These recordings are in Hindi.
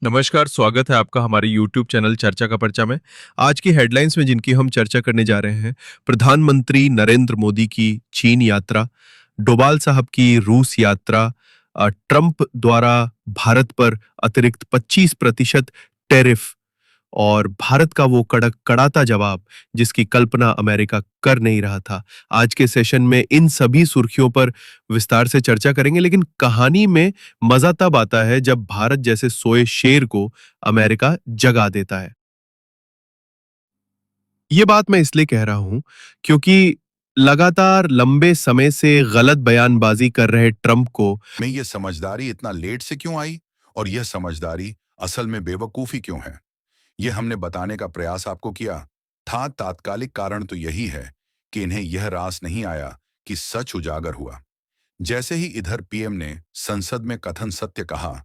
नमस्कार, स्वागत है आपका हमारे यूट्यूब चैनल चर्चा का पर्चा में। आज की हेडलाइंस में जिनकी हम चर्चा करने जा रहे हैं, प्रधानमंत्री नरेंद्र मोदी की चीन यात्रा, डोभाल साहब की रूस यात्रा, ट्रंप द्वारा भारत पर अतिरिक्त 25% टैरिफ और भारत का वो कड़क कड़ाता जवाब जिसकी कल्पना अमेरिका कर नहीं रहा था। आज के सेशन में इन सभी सुर्खियों पर विस्तार से चर्चा करेंगे, लेकिन कहानी में मजा तब आता है जब भारत जैसे सोए शेर को अमेरिका जगा देता है। ये बात मैं इसलिए कह रहा हूं क्योंकि लगातार लंबे समय से गलत बयानबाजी कर रहे ट्रंप को में ये समझदारी इतना लेट से क्यों आई और यह समझदारी असल में बेवकूफी क्यों है, ये हमने बताने का प्रयास आपको किया था। तात्कालिक कारण तो यही है कि इन्हें यह रास नहीं आया कि सच उजागर हुआ। जैसे ही इधर पीएम ने संसद में कथन सत्य कहा,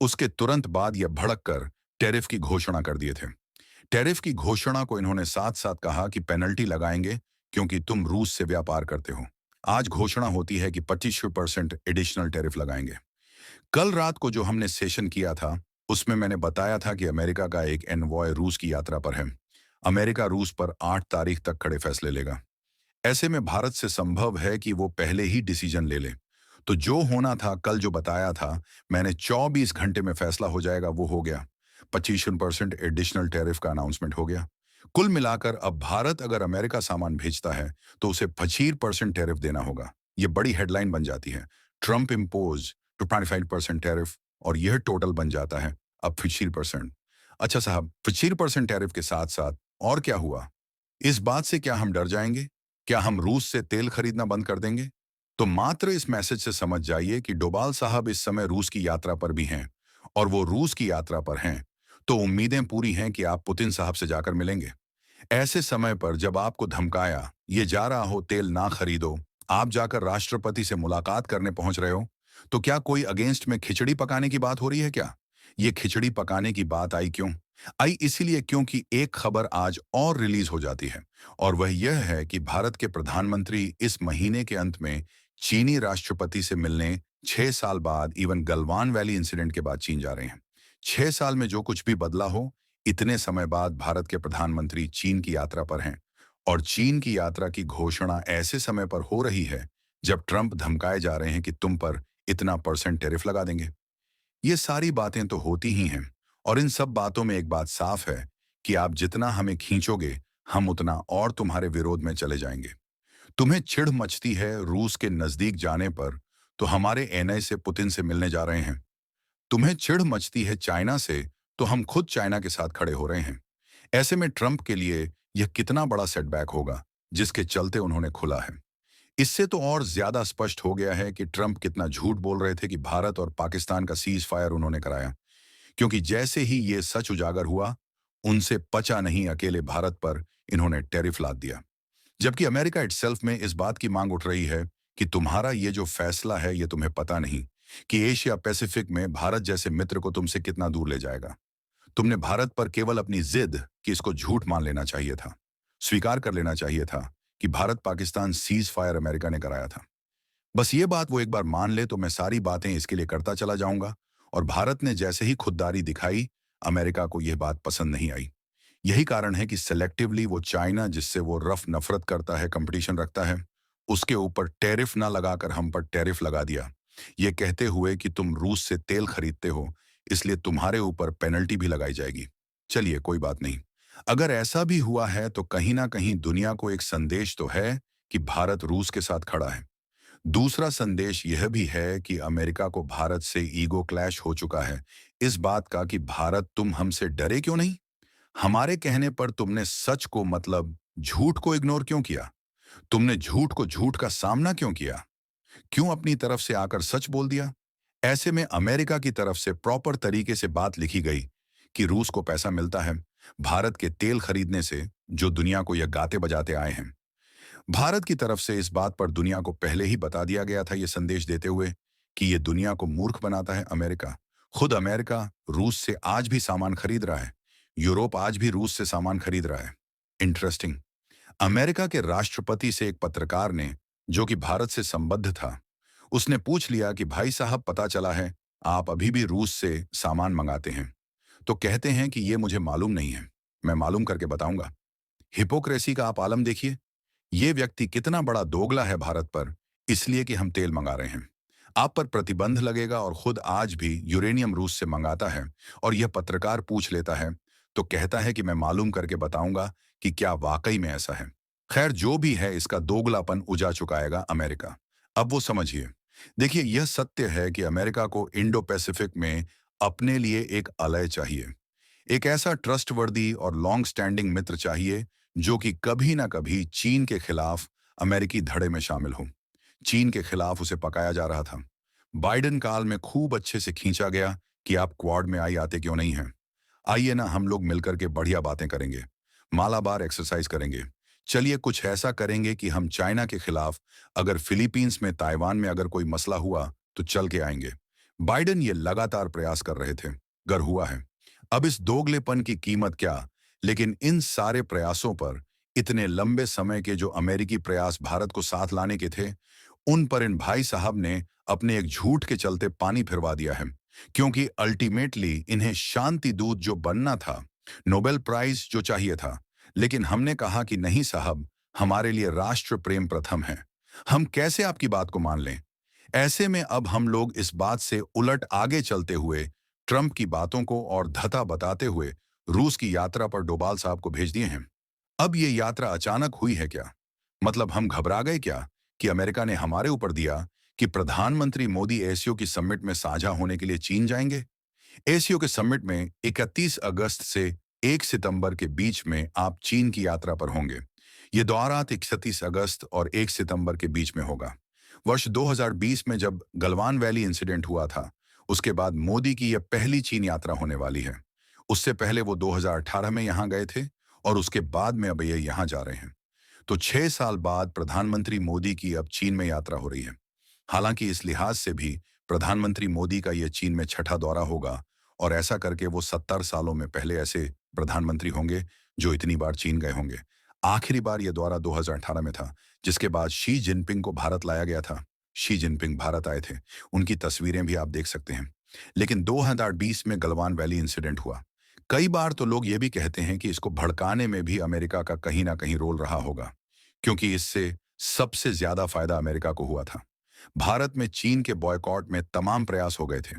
उसके तुरंत बाद यह भड़क कर टैरिफ की घोषणा कर दिए थे। टैरिफ की घोषणा को इन्होंने साथ साथ कहा कि पेनल्टी लगाएंगे क्योंकि तुम रूस से व्यापार करते हो। आज घोषणा होती है कि 25% एडिशनल टैरिफ लगाएंगे। कल रात को जो हमने सेशन किया था, उसमें मैंने बताया था कि अमेरिका का एक एनवॉय रूस की यात्रा पर है। अमेरिका रूस पर 8 तारीख तक खड़े फैसले लेगा। ऐसे में भारत से संभव है कि वो पहले ही डिसीजन ले ले। तो जो होना था, कल जो बताया था मैंने 24 घंटे में फैसला हो जाएगा, वो हो गया। 25% एडिशनल टैरिफ का अनाउंसमेंट हो गया। कुल मिलाकर अब भारत अगर अमेरिका सामान भेजता है तो उसे 25% टैरिफ देना होगा। ये बड़ी हेडलाइन बन जाती है, ट्रंप इम्पोज टू 25% टैरिफ, और यह टोटल बन जाता है अब 25%। अच्छा साहब, 25% टैरिफ के साथ साथ और क्या हुआ? इस बात से क्या हम डर जाएंगे? क्या हम रूस से तेल खरीदना बंद कर देंगे? तो मात्र इस मैसेज से समझ जाइए कि डोभाल साहब इस समय रूस की यात्रा पर भी हैं, और वो रूस की यात्रा पर हैं तो उम्मीदें पूरी हैं कि आप पुतिन साहब से जाकर मिलेंगे। ऐसे समय पर जब आपको धमकाया ये जा रहा हो तेल ना खरीदो, आप जाकर राष्ट्रपति से मुलाकात करने पहुंच रहे हो, तो क्या कोई अगेंस्ट में खिचड़ी पकाने की बात हो रही है क्या? ये खिचड़ी पकाने की बात आई क्यों? आई इसीलिए क्योंकि एक खबर आज और रिलीज हो जाती है, और वह यह है कि भारत के प्रधानमंत्री इस महीने के अंत में चीनी राष्ट्रपति से मिलने 6 साल बाद, इवन गलवान वैली इंसिडेंट के बाद चीन जा रहे हैं। 6 साल में जो कुछ भी बदला हो, इतने समय बाद भारत के प्रधानमंत्री चीन की यात्रा पर हैं, और चीन की यात्रा की घोषणा ऐसे समय पर हो रही है जब ट्रंप धमकाए जा रहे हैं कि तुम पर इतना परसेंट टैरिफ लगा देंगे। ये सारी बातें तो होती ही हैं, और इन सब बातों में एक बात साफ है कि आप जितना हमें खींचोगे, हम उतना और तुम्हारे विरोध में चले जाएंगे। तुम्हें चिढ़ मचती है रूस के नजदीक जाने पर, तो हमारे एनआई से पुतिन से मिलने जा रहे हैं। तुम्हें चिढ़ मचती है चाइना से, तो हम खुद चाइना के साथ खड़े हो रहे हैं। ऐसे में ट्रंप के लिए यह कितना बड़ा सेटबैक होगा जिसके चलते उन्होंने खुला है। इससे तो और ज्यादा स्पष्ट हो गया है कि ट्रंप कितना झूठ बोल रहे थे कि भारत और पाकिस्तान का सीज फायर उन्होंने कराया, क्योंकि जैसे ही ये सच उजागर हुआ, उनसे पचा नहीं अकेले भारत पर इन्होंने टैरिफ लाद दिया। जबकि अमेरिका इटसेल्फ में इस बात की मांग उठ रही है कि तुम्हारा ये जो फैसला है, ये तुम्हें पता नहीं कि एशिया पैसिफिक में भारत जैसे मित्र को तुमसे कितना दूर ले जाएगा। तुमने भारत पर केवल अपनी जिद कि इसको झूठ मान लेना चाहिए था, स्वीकार कर लेना चाहिए था कि Bharat Pakistan cease fire America ने कराया था। बस ये बात वो एक बार मान ले तो मैं सारी बातें इसके लिए करता चला जाऊंगा, और भारत ने जैसे ही खुददारी दिखाई, अमेरिका को यह बात पसंद नहीं आई। यही कारण है कि सेलेक्टिवली वो चाइना, जिससे वो रफ नफरत करता है, कंपटीशन रखता है, उसके ऊपर टैरिफ ना लगाकर हम पर टैरिफ लगा दिया, ये कहते हुए कि तुम रूस से तेल खरीदते हो, इसलिए तुम्हारे ऊपर पेनल्टी भी लगाई जाएगी। चलिए, कोई बात नहीं। अगर ऐसा भी हुआ है तो कहीं ना कहीं दुनिया को एक संदेश तो है कि भारत रूस के साथ खड़ा है। दूसरा संदेश यह भी है कि अमेरिका को भारत से ईगो क्लैश हो चुका है, इस बात का कि भारत, तुम हमसे डरे क्यों नहीं? हमारे कहने पर तुमने सच को, मतलब झूठ को इग्नोर क्यों किया? तुमने झूठ को झूठ का सामना क्यों किया? क्यों अपनी तरफ से आकर सच बोल दिया? ऐसे में अमेरिका की तरफ से प्रॉपर तरीके से बात लिखी गई कि रूस को पैसा मिलता है भारत के तेल खरीदने से, जो दुनिया को यह गाते बजाते आए हैं। भारत की तरफ से इस बात पर दुनिया को पहले ही बता दिया गया था, यह संदेश देते हुए कि यह दुनिया को मूर्ख बनाता है अमेरिका। खुद अमेरिका रूस से आज भी सामान खरीद रहा है। यूरोप आज भी रूस से सामान खरीद रहा है। इंटरेस्टिंग। अमेरिका के राष्ट्रपति से एक पत्रकार ने, जो कि भारत से संबद्ध था, उसने पूछ लिया कि भाई साहब, पता चला है आप अभी भी रूस से सामान मंगाते हैं। तो कहते हैं कि ये मुझे मालूम नहीं है, मैं मालूम करके बताऊंगा। हिपोक्रेसी का आप आलम देखिए। ये व्यक्ति कितना बड़ा दोगला है भारत पर, इसलिए कि हम तेल मंगा रहे हैं। आप पर प्रतिबंध लगेगा और खुद आज भी यूरेनियम रूस से मंगाता है, और यह पत्रकार पूछ लेता है तो कहता है कि मैं मालूम करके बताऊंगा कि क्या वाकई में ऐसा है। खैर, जो भी है, इसका दोगलापन उजा चुकाएगा अमेरिका। अब वो समझिए। देखिए, यह सत्य है कि अमेरिका को इंडो पैसिफिक में अपने लिए एक अलय चाहिए। एक ऐसा ट्रस्टवर्दी और लॉन्ग स्टैंडिंग मित्र चाहिए जो कि कभी ना कभी चीन के खिलाफ अमेरिकी धड़े में शामिल हो। चीन के खिलाफ उसे पकाया जा रहा था। बाइडेन काल में खूब अच्छे से खींचा गया कि आप क्वाड में आई आते क्यों नहीं हैं। आइए ना, हम लोग मिलकर के बढ़िया बातें करेंगे, मालाबार एक्सरसाइज करेंगे। चलिए कुछ ऐसा करेंगे कि हम चाइना के खिलाफ, अगर फिलीपींस में, ताइवान में अगर कोई मसला हुआ तो चल के आएंगे। बाइडेन ये लगातार प्रयास कर रहे थे, गर हुआ है। अब इस दोगलेपन की कीमत क्या, लेकिन इन सारे प्रयासों पर, इतने लंबे समय के जो अमेरिकी प्रयास भारत को साथ लाने के थे, उन पर इन भाई साहब ने अपने एक झूठ के चलते पानी फिरवा दिया है। क्योंकि अल्टीमेटली इन्हें शांति दूत जो बनना था, नोबेल प्राइज जो चाहिए था, लेकिन हमने कहा कि नहीं साहब, हमारे लिए राष्ट्र प्रेम प्रथम है। हम कैसे आपकी बात को मान लें। ऐसे में अब हम लोग इस बात से उलट आगे चलते हुए ट्रंप की बातों को और धता बताते हुए रूस की यात्रा पर डोभाल साहब को भेज दिए हैं। अब ये यात्रा अचानक हुई है क्या? मतलब हम घबरा गए क्या कि अमेरिका ने हमारे ऊपर दिया कि प्रधानमंत्री मोदी एसीओ की समिट में साझा होने के लिए चीन जाएंगे? एसीओ के समिट में 31 अगस्त से 1 सितंबर के बीच में आप चीन की यात्रा पर होंगे। ये दौरा 31 अगस्त और 1 सितंबर के बीच में होगा। वर्ष 2020 में जब गलवान वैली इंसिडेंट हुआ था, उसके बाद मोदी की यह पहली चीन यात्रा होने वाली है। उससे पहले वो 2018 में यहाँ गए थे, और उसके बाद में अब ये यहाँ जा रहे हैं। तो 6 साल बाद प्रधानमंत्री मोदी की अब चीन में यात्रा हो रही है। हालांकि इस लिहाज से भी प्रधानमंत्री मोदी का यह चीन में छठा दौरा होगा, और ऐसा करके वो 70 सालों में पहले ऐसे प्रधानमंत्री होंगे जो इतनी बार चीन गए होंगे। आखिरी बार यह दौरा 2018 में था, जिसके बाद शी जिनपिंग को भारत लाया गया था। शी जिनपिंग भारत आए थे, उनकी तस्वीरें भी आप देख सकते हैं। लेकिन 2020 में गलवान वैली इंसिडेंट हुआ। कई बार तो लोग ये भी कहते हैं कि इसको भड़काने में भी अमेरिका का कहीं ना कहीं रोल रहा होगा, क्योंकि इससे सबसे ज्यादा फायदा अमेरिका को हुआ था। भारत में चीन के बॉयकॉट में तमाम प्रयास हो गए थे।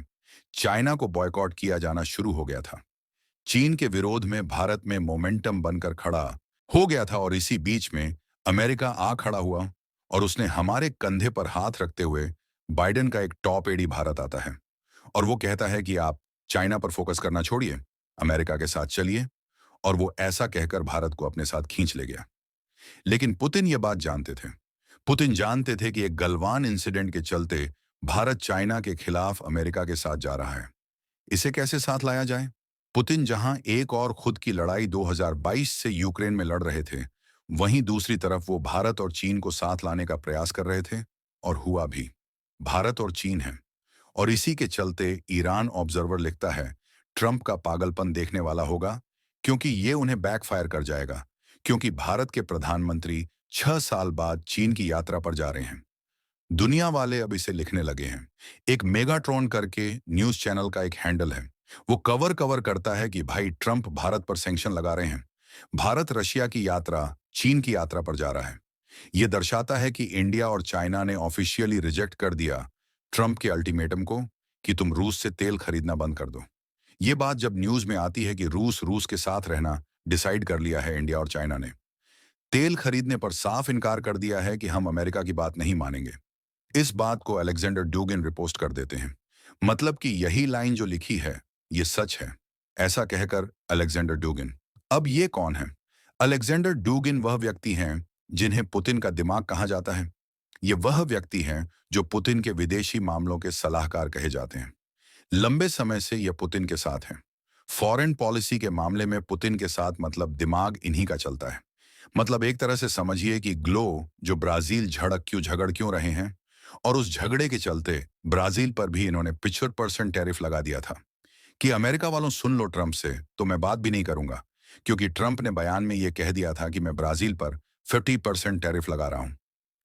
चाइना को बॉयकॉट किया जाना शुरू हो गया था। चीन के विरोध में भारत में मोमेंटम बनकर खड़ा हो गया था, और इसी बीच में अमेरिका आ खड़ा हुआ, और उसने हमारे कंधे पर हाथ रखते हुए बाइडेन का एक टॉप एडी भारत आता है, और वो कहता है कि आप चाइना पर फोकस करना छोड़िए, अमेरिका के साथ चलिए, और वो ऐसा कहकर भारत को अपने साथ खींच ले गया। लेकिन पुतिन ये बात जानते थे। पुतिन जानते थे कि एक गलवान इंसिडेंट के चलते भारत चाइना के खिलाफ अमेरिका के साथ जा रहा है। इसे कैसे साथ लाया जाए? पुतिन जहां एक और खुद की लड़ाई 2022 से यूक्रेन में लड़ रहे थे, वहीं दूसरी तरफ वो भारत और चीन को साथ लाने का प्रयास कर रहे थे, और हुआ भी। भारत और चीन है, और इसी के चलते ईरान ऑब्जर्वर लिखता है, ट्रंप का पागलपन देखने वाला होगा, क्योंकि ये उन्हें बैकफायर कर जाएगा, क्योंकि भारत के प्रधानमंत्री 6 साल बाद चीन की यात्रा पर जा रहे हैं। दुनिया वाले अब इसे लिखने लगे हैं। एक मेगाट्रॉन करके न्यूज चैनल का एक हैंडल है, वो कवर कवर करता है कि भाई ट्रंप भारत पर सैंक्शन लगा रहे हैं। भारत रशिया की यात्रा चीन की यात्रा पर जा रहा है। यह दर्शाता है कि इंडिया और चाइना ने ऑफिशियली रिजेक्ट कर दिया ट्रंप के अल्टीमेटम को कि तुम रूस से तेल खरीदना बंद कर दो। ये बात जब न्यूज में आती है कि रूस के साथ रहना डिसाइड कर लिया है इंडिया और चाइना ने, तेल खरीदने पर साफ इनकार कर दिया है कि हम अमेरिका की बात नहीं मानेंगे। इस बात को अलेक्जेंडर डूगिन रिपोस्ट कर देते हैं। मतलब कि यही लाइन जो लिखी है, ये सच है, ऐसा कहकर अलेक्जेंडर डूगिन। अब ये कौन है? अलेक्जेंडर डूगिन वह व्यक्ति हैं जिन्हें पुतिन का दिमाग कहा जाता है। ये वह व्यक्ति हैं जो पुतिन के विदेशी मामलों के सलाहकार कहे जाते हैं। लंबे समय से यह पुतिन के साथ हैं। फॉरेन पॉलिसी के मामले में पुतिन के साथ मतलब दिमाग इन्हीं का चलता है। मतलब एक तरह से समझिए कि ग्लो जो ब्राजील झगड़ क्यों रहे हैं, और उस झगड़े के चलते ब्राजील पर भी इन्होंने 75% टैरिफ लगा दिया था कि अमेरिका वालों सुन लो, ट्रंप से तो मैं बात भी नहीं करूंगा, क्योंकि ट्रंप ने बयान में यह कह दिया था कि मैं ब्राजील पर 50% टैरिफ लगा रहा हूं।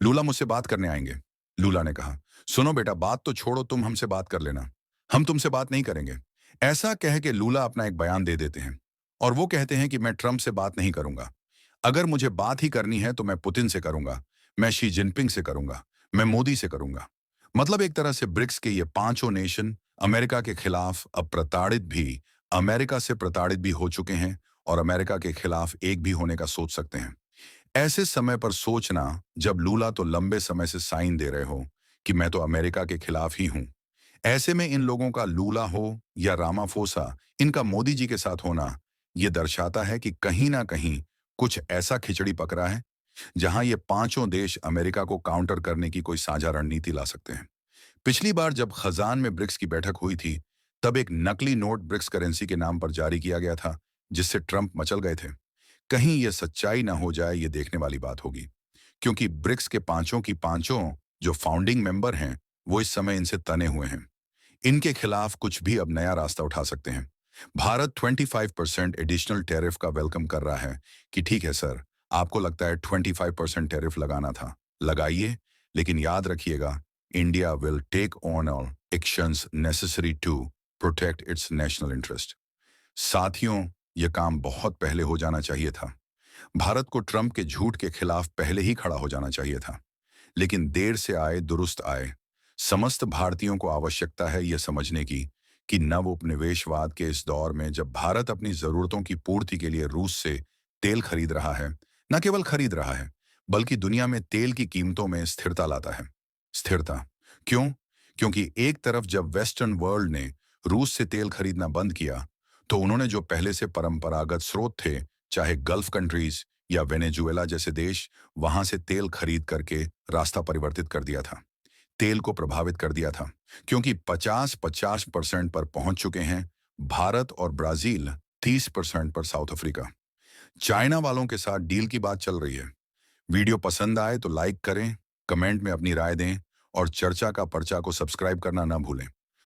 लूला मुझसे बात करने आएंगे। लूला ने कहा, सुनो बेटा, बात तो छोड़ो, तुम हमसे बात कर लेना, हम तुमसे बात नहीं करेंगे। ऐसा कह के लूला अपना एक बयान दे देते हैं और वो कहते हैं कि मैं ट्रंप से बात नहीं करूंगा। अगर मुझे बात ही करनी है तो मैं पुतिन से करूंगा, मैं शी जिनपिंग से करूंगा, मैं मोदी से करूंगा। मतलब एक तरह से ब्रिक्स के ये पांचों नेशन अमेरिका के खिलाफ अब प्रताड़ित भी, अमेरिका से प्रताड़ित भी हो चुके हैं और अमेरिका के खिलाफ एक भी होने का सोच सकते हैं। ऐसे समय पर सोचना, जब लूला तो लंबे समय से साइन दे रहे हो कि मैं तो अमेरिका के खिलाफ ही हूं। ऐसे में इन लोगों का लूला हो या रामाफोसा, इनका मोदी जी के साथ होना, यह दर्शाता है कि कहीं ना कहीं कुछ ऐसा खिचड़ी पक रहा है जहां ये पांचों देश अमेरिका को काउंटर करने की कोई साझा रणनीति ला सकते हैं। पिछली बार जब खजान में ब्रिक्स की बैठक हुई थी, तब एक नकली नोट ब्रिक्स करेंसी के नाम पर जारी किया गया था, जिससे ट्रंप मचल गए थे। कहीं यह सच्चाई ना हो जाए, ये देखने वाली बात होगी, क्योंकि ब्रिक्स के पांचों की पांचों जो फाउंडिंग मेंबर हैं, वो इस समय इनसे तने हुए हैं। इनके खिलाफ कुछ भी अब नया रास्ता उठा सकते हैं। भारत 25% एडिशनल टैरिफ का वेलकम कर रहा है कि ठीक है सर, आपको लगता है 25% टैरिफ लगाना था, लगाइए, लेकिन याद रखिएगा, India will take on all actions necessary to protect its national interest. साथियों, यह काम बहुत पहले हो जाना चाहिए था। भारत को ट्रंप के झूठ के खिलाफ पहले ही खड़ा हो जाना चाहिए था, लेकिन देर से आए दुरुस्त आए। समस्त भारतीयों को आवश्यकता है यह समझने की कि नवोपनिवेशवाद के इस दौर में, जब भारत अपनी जरूरतों की पूर्ति के लिए रूस से तेल खरीद रहा है, न केवल खरीद रहा है बल्कि दुनिया में तेल की कीमतों में स्थिरता लाता है। स्थिरता क्यों? क्योंकि एक तरफ जब वेस्टर्न वर्ल्ड ने रूस से तेल खरीदना बंद किया, तो उन्होंने जो पहले से परंपरागत स्रोत थे, चाहे गल्फ कंट्रीज या वेनेजुएला जैसे देश, वहां से तेल खरीद करके रास्ता परिवर्तित कर दिया था, तेल को प्रभावित कर दिया था, क्योंकि 50% पर पहुंच चुके हैं भारत और ब्राजील, 30% पर साउथ अफ्रीका। चाइना वालों के साथ डील की बात चल रही है। वीडियो पसंद आए तो लाइक करें, कमेंट में अपनी राय दें और चर्चा का पर्चा को सब्सक्राइब करना ना भूलें।